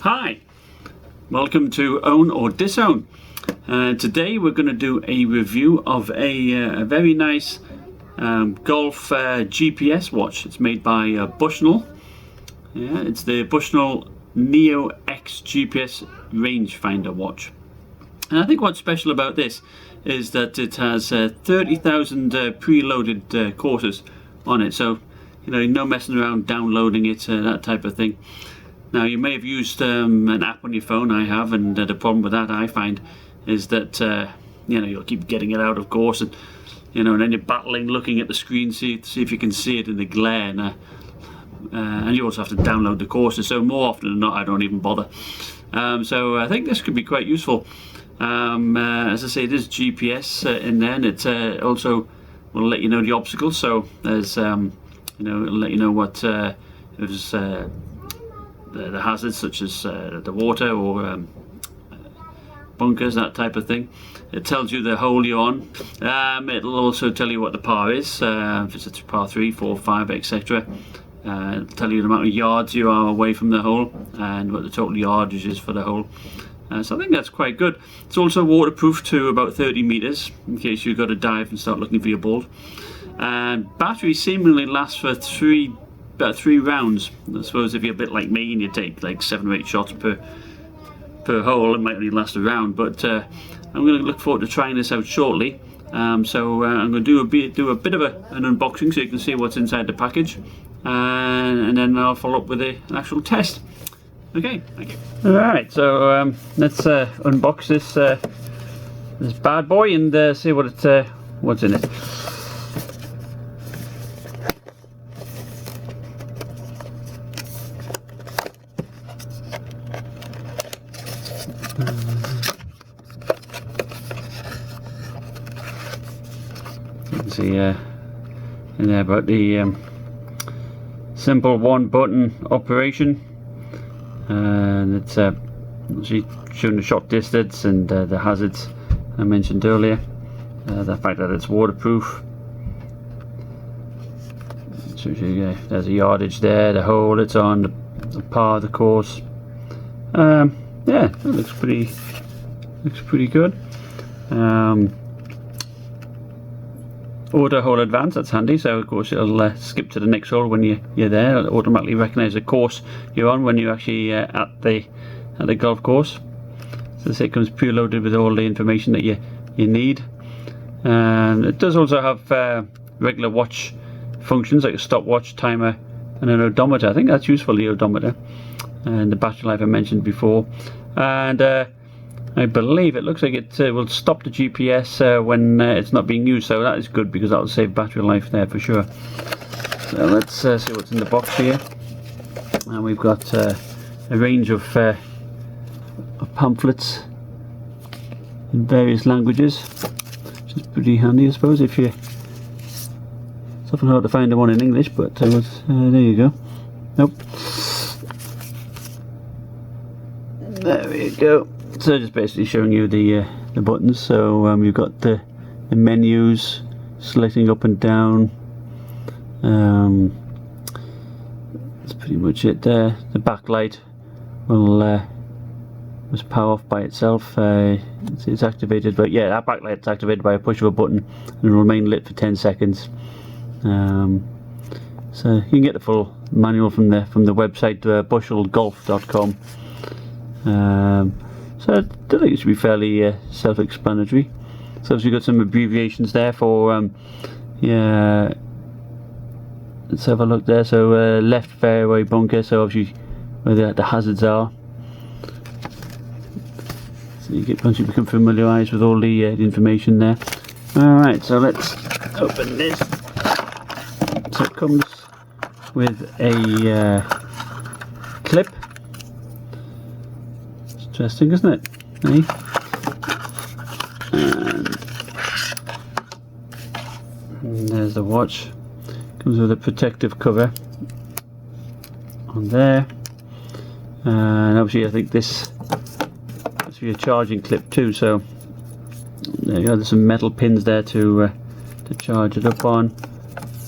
Hi, welcome to Own or Disown. Today we're going to do a review of a very nice golf GPS watch. It's made by Bushnell. Yeah, it's the Bushnell Neo X GPS rangefinder watch. And I think what's special about this is that it has 30,000 preloaded courses on it. So, you know, no messing around downloading it, that type of thing. Now, you may have used an app on your phone. I have, and the problem with that I find is that you know, you'll keep getting it out, of course, and you know, and then you're battling, looking at the screen, see if you can see it in the glare, and you also have to download the courses. So more often than not, I don't even bother. So I think this could be quite useful. As I say, there's GPS in there, and it also will let you know the obstacles. So there's, you know, it'll let you know what there's. The hazards, such as the water or bunkers, that type of thing. It tells you the hole you're on. It'll also tell you what the par is, if it's a par 3, 4, 5, etc. It'll tell you the amount of yards you are away from the hole and what the total yardage is for the hole. So I think that's quite good. It's also waterproof to about 30 meters in case you've got to dive and start looking for your ball. And battery seemingly lasts for about 3 rounds. I suppose if you're a bit like me and you take like 7 or 8 shots per hole, it might only last a round. But I'm going to look forward to trying this out shortly. So I'm going to do a bit of an unboxing so you can see what's inside the package, and then I'll follow up with an actual test. Okay, thank you. All right, so let's unbox this bad boy and see what's in it. You can see in there about the simple one button operation, and it's actually showing the shot distance and the hazards I mentioned earlier, the fact that it's waterproof. So there's a yardage there, the hole it's on, the par of the course. Yeah, that looks pretty good. Auto hole advance, that's handy. So of course it'll skip to the next hole when you're there. It'll automatically recognise the course you're on when you're actually at the golf course. So it comes preloaded with all the information that you need. And it does also have regular watch functions like a stopwatch, timer, and an odometer. I think that's useful, the odometer, and the battery life I mentioned before. And I believe it looks like it will stop the GPS when it's not being used, so that is good because that will save battery life there for sure. So let's see what's in the box here. And we've got a range of pamphlets in various languages, which is pretty handy, I suppose. It's often hard to find one in English, but there you go. Nope. There we go. So just basically showing you the buttons. So you've got the menus, selecting up and down. That's pretty much it there. The backlight will just power off by itself. It's activated, but yeah, that backlight's activated by a push of a button and it will remain lit for 10 seconds. So you can get the full manual from the website bushnellgolf.com. So I think it should be fairly self-explanatory. So obviously you've got some abbreviations there for yeah. Let's have a look there. So left fairway bunker. So obviously where the hazards are. So once you become familiarised with all the information there. All right. So let's open this. So it comes with a clip. Interesting, isn't it? Eh? And there's the watch. Comes with a protective cover on there. And obviously I think this is for your charging clip too, so there you go, there's some metal pins there to charge it up on,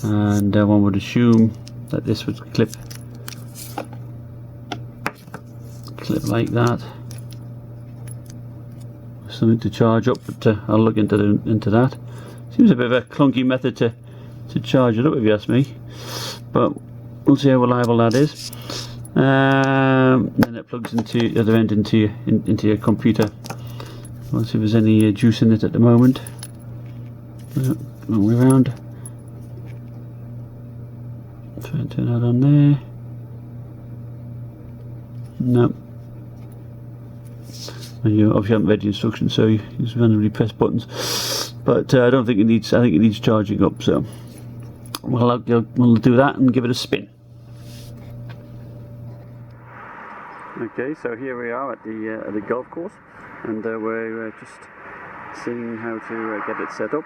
and one would assume that this would clip clip like that. Something to charge up, but I'll look into that. Seems a bit of a clunky method to charge it up, if you ask me, but we'll see how reliable that is. Then it plugs into the other end into your computer. Let's see if there's any juice in it at the moment. Wrong way around. Try and turn that on there. No. And you obviously haven't read the instructions, so you just randomly press buttons. But I don't think it needs. I think it needs charging up. So we'll do that and give it a spin. Okay, so here we are at the golf course, and we're just seeing how to get it set up.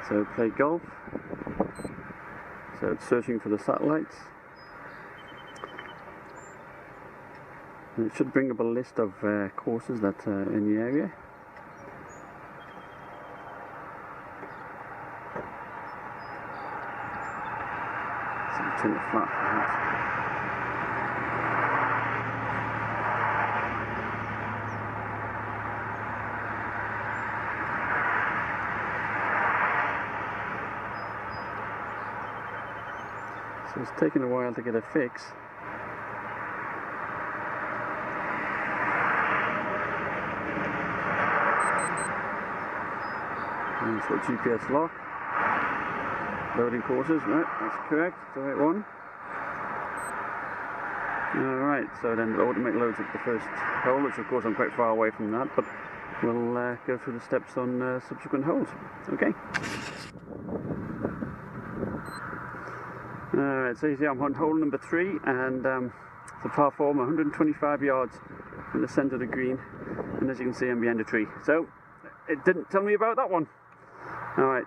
So play golf. So it's searching for the satellites. And it should bring up a list of courses that are in the area. So turn it flat perhaps. So it's taken a while to get a fix. And it's got GPS lock. Loading courses, right, that's correct, the right one. Alright, so then it automatically loads up the first hole, which of course I'm quite far away from that, but we'll go through the steps on subsequent holes. Okay. Alright, so you see I'm on hole number 3, and it's a par 4, 125 yards in the centre of the green, and as you can see I'm behind a tree. So, it didn't tell me about that one. Alright,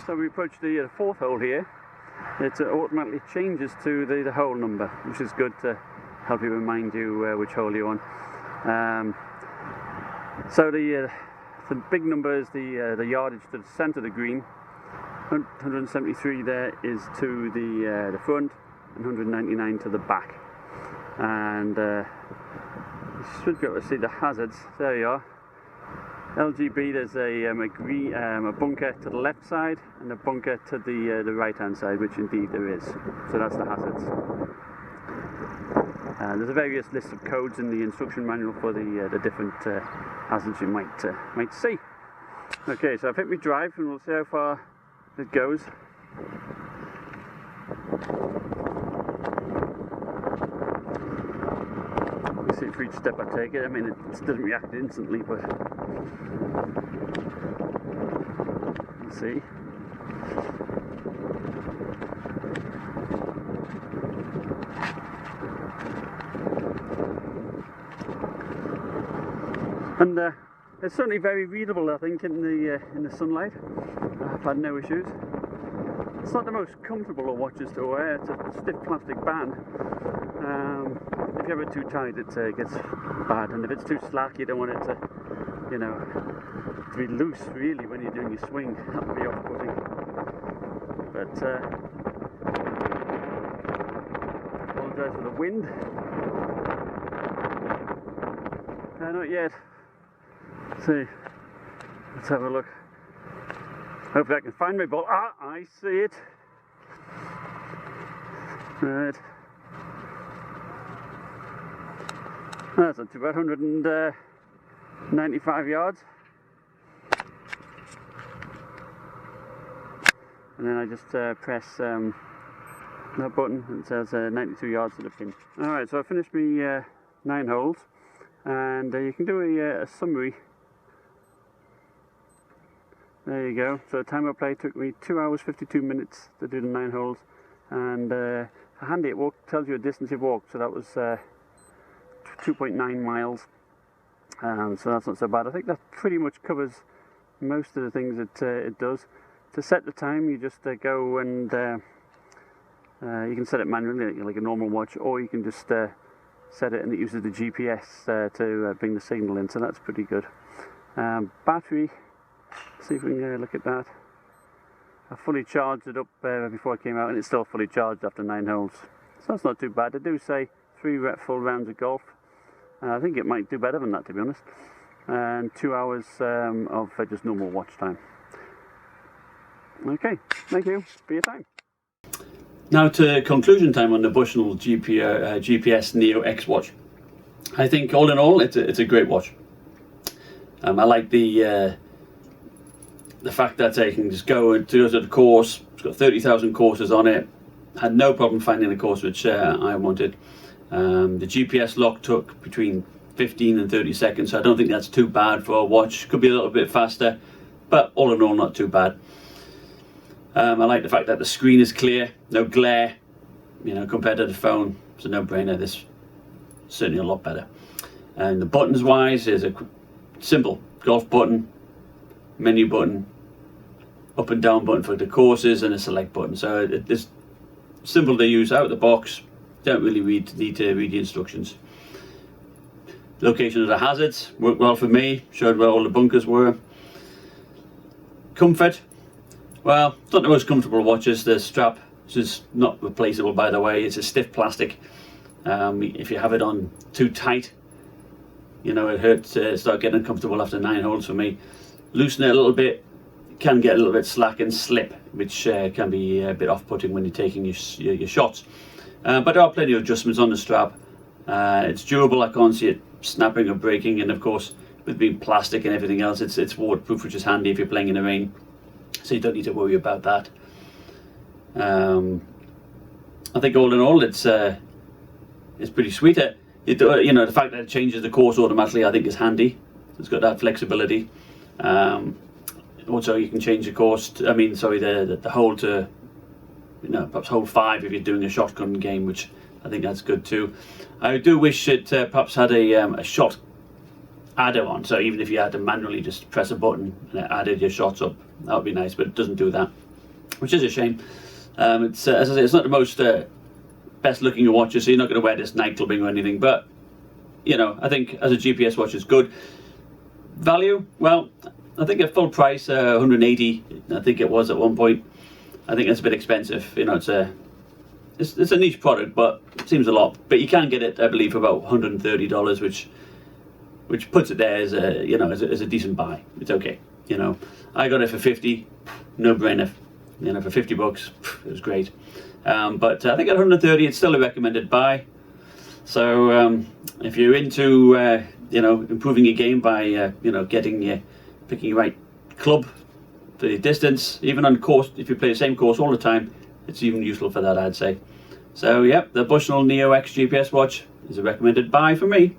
so we approach the 4th hole here. It automatically changes to the hole number, which is good to help you remind you which hole you're on. So the big number is the yardage to the centre of the green. 173 there is to the front, and 199 to the back. And you should be able to see the hazards. There you are. LGB, there's a bunker to the left side and a bunker to the right hand side, which indeed there is. So that's the hazards. There's a various list of codes in the instruction manual for the different hazards you might see. Okay, so I've hit my drive and we'll see how far it goes. You see for each step I take it. I mean, it doesn't react instantly, but let's see. And it's certainly very readable, I think, in the sunlight. I've had no issues. It's not the most comfortable of watches to wear. It's a stiff plastic band. If you have it too tight, it gets bad, and if it's too slack, you don't want it to, you know, to be loose really when you're doing your swing. That would be off-putting. But apologise for the wind. Not yet. Let's see. Let's have a look. Hopefully I can find my ball. Ah, I see it. Right. That's not too bad, 195 yards. And then I just press that button and it says 92 yards to the pin. Alright, so I finished my 9 holes, and you can do a summary. There you go. So time of play took me 2 hours 52 minutes to do the 9 holes, and handy it tells you a distance you've walked, so that was 2.9 miles, so that's not so bad. I think that pretty much covers most of the things that it does. To set the time, you just go and you can set it manually like a normal watch, or you can just set it and it uses the GPS to bring the signal in, so that's pretty good. Battery, see if we can look at that. I fully charged it up before I came out, and it's still fully charged after 9 holes, so that's not too bad. They do say 3 full rounds of golf. I think it might do better than that, to be honest. And 2 hours of just normal watch time. Okay, thank you for your time. Now to conclusion time on the Bushnell GPS Neo X watch. I think all in all, it's a great watch. I like the fact that I can just go to the course. It's got 30,000 courses on it. Had no problem finding the course which I wanted. The GPS lock took between 15 and 30 seconds, so I don't think that's too bad for a watch. Could be a little bit faster, but all in all, not too bad. I like the fact that the screen is clear, no glare, you know, compared to the phone. It's a no-brainer. This is certainly a lot better. And the buttons wise is a simple golf button, menu button, up and down button for the courses, and a select button. So it's simple to use out of the box. Don't really need to read the instructions. Location of the hazards worked well for me, showed where all the bunkers were. Comfort, well, it's not the most comfortable watches. The strap, which is not replaceable by the way, it's a stiff plastic. If you have it on too tight, you know, it hurts, start getting uncomfortable after 9 holes for me. Loosen it a little bit, can get a little bit slack and slip, which can be a bit off-putting when you're taking your shots. But there are plenty of adjustments on the strap. It's durable, I can't see it snapping or breaking, and of course with being plastic and everything else, it's waterproof, which is handy if you're playing in the rain, so you don't need to worry about that. I think all in all it's pretty sweet. You know, the fact that it changes the course automatically I think is handy. It's got that flexibility. Also you can change the course to, the hole to, you know, perhaps hole 5 if you're doing a shotgun game, which I think that's good too. I do wish it perhaps had a shot adder on, so even if you had to manually just press a button and it added your shots up, that would be nice, but it doesn't do that, which is a shame. It's as I say, it's not the most best looking watches, so you're not going to wear this night clubbing or anything, but you know, I think as a GPS watch it's good. Value, well, I think at full price, 180, I think it was at one point. I think that's a bit expensive. You know, it's a niche product, but it seems a lot. But you can get it, I believe, for about $130, which puts it there as a, you know, as a decent buy. It's okay. You know, I got it for 50, no brainer. You know, for 50 bucks, it was great. But I think at 130, it's still a recommended buy. So if you're into you know, improving your game by you know, picking your right club for your distance, even on course, if you play the same course all the time, it's even useful for that, I'd say. So yeah, the Bushnell Neo X GPS watch is a recommended buy for me.